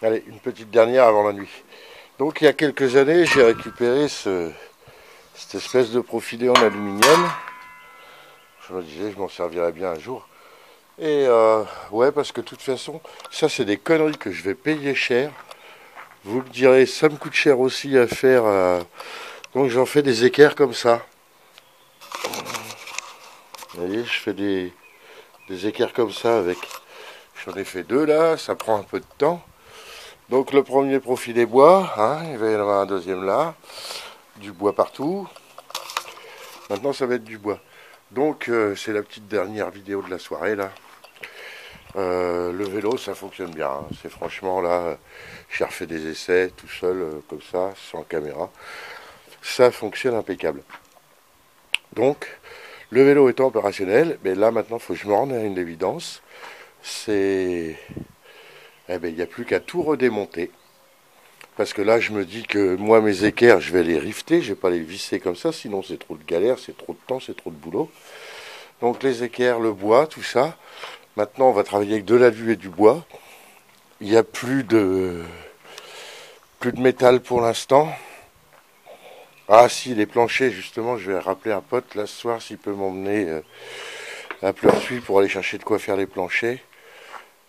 Allez, une petite dernière avant la nuit. Donc il y a quelques années, j'ai récupéré cette espèce de profilé en aluminium. Je me disais, je m'en servirais bien un jour. Et ouais, parce que de toute façon, ça c'est des conneries que je vais payer cher. Vous me direz, ça me coûte cher aussi à faire. Donc j'en fais des équerres comme ça. Vous voyez, je fais des équerres comme ça avec. J'en ai fait deux là, ça prend un peu de temps. Donc le premier profilé bois, hein, il va y en avoir un deuxième là. Du bois partout. Maintenant ça va être du bois. Donc c'est la petite dernière vidéo de la soirée là. Le vélo ça fonctionne bien, hein. C'est franchement là, j'ai refait des essais tout seul comme ça, sans caméra. Ça fonctionne impeccable. Donc le vélo étant opérationnel, mais là maintenant il faut que je me rende à une évidence. C'est. Eh ben il n'y a plus qu'à tout redémonter. Parce que là je me dis que moi mes équerres je vais les rifter, je vais pas les visser comme ça, sinon c'est trop de galère, c'est trop de temps, c'est trop de boulot. Donc les équerres, le bois, tout ça. Maintenant, on va travailler avec de l'alu et du bois. Il n'y a plus de métal pour l'instant. Ah si, les planchers, justement, je vais rappeler un pote là ce soir s'il peut m'emmener à Pleursuis pour aller chercher de quoi faire les planchers.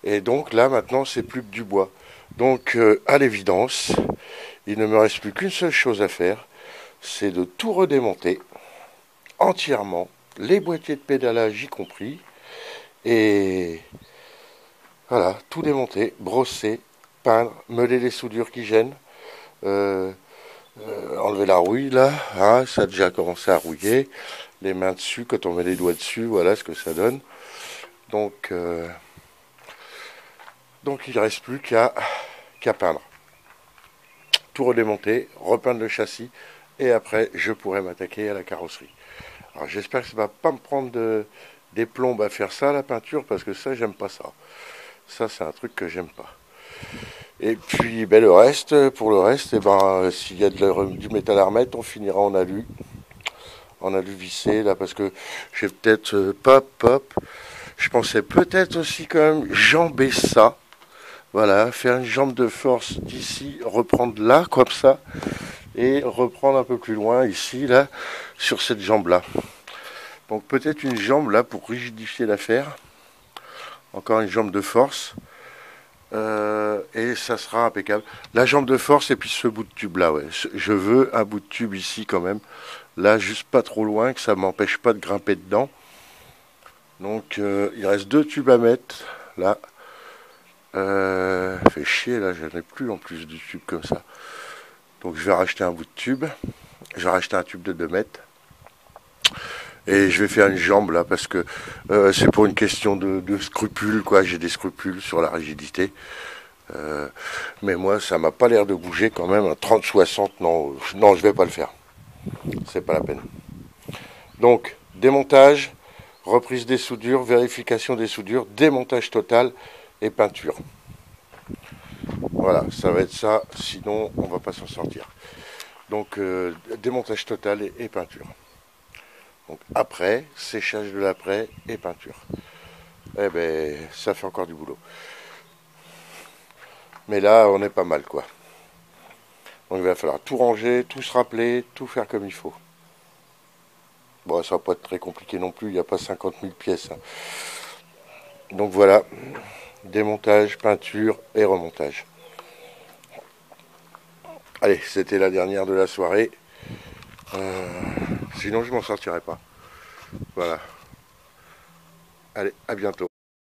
Et donc là, maintenant, c'est plus que du bois. Donc, à l'évidence, il ne me reste plus qu'une seule chose à faire, c'est de tout redémonter entièrement, les boîtiers de pédalage y compris, et voilà, tout démonter, brosser, peindre, meuler les soudures qui gênent, euh, enlever la rouille là, hein, ça a déjà commencé à rouiller, les mains dessus, quand on met les doigts dessus, voilà ce que ça donne. Donc, donc il ne reste plus qu'à peindre. Tout redémonter, repeindre le châssis, et après je pourrai m'attaquer à la carrosserie. Alors j'espère que ça ne va pas me prendre des plombes à faire ça, la peinture, parce que ça, j'aime pas ça. Ça, c'est un truc que j'aime pas. Et puis ben, le reste, pour le reste, eh ben, s'il y a du métal à remettre, on finira en alu vissé là, parce que j'ai peut-être pop. Je pensais peut-être aussi quand même jamber ça. Voilà, faire une jambe de force d'ici, reprendre là comme ça, et reprendre un peu plus loin ici là sur cette jambe là. Donc peut-être une jambe là pour rigidifier l'affaire. Encore une jambe de force. Et ça sera impeccable. La jambe de force et puis ce bout de tube là, ouais. Je veux un bout de tube ici quand même. Là, juste pas trop loin, que ça m'empêche pas de grimper dedans. Donc, il reste deux tubes à mettre. Là, fait chier, là, j'en ai plus en plus de tubes comme ça. Donc, je vais racheter un bout de tube. Je vais racheter un tube de 2 mètres. Et je vais faire une jambe là parce que c'est pour une question de scrupules, quoi. J'ai des scrupules sur la rigidité. Mais moi, ça m'a pas l'air de bouger quand même. Un 30-60, non, non, je vais pas le faire. C'est pas la peine. Donc, démontage, reprise des soudures, vérification des soudures, démontage total et peinture. Voilà, ça va être ça, sinon on va pas s'en sortir. Donc, démontage total et peinture. Donc, après, séchage de l'après et peinture. Eh ben, ça fait encore du boulot. Mais là, on est pas mal, quoi. Donc, il va falloir tout ranger, tout se rappeler, tout faire comme il faut. Bon, ça va pas être très compliqué non plus, il n'y a pas 50 000 pièces, hein. Donc voilà, démontage, peinture et remontage. Allez, c'était la dernière de la soirée. Sinon, je m'en sortirai pas. Voilà. Allez, à bientôt.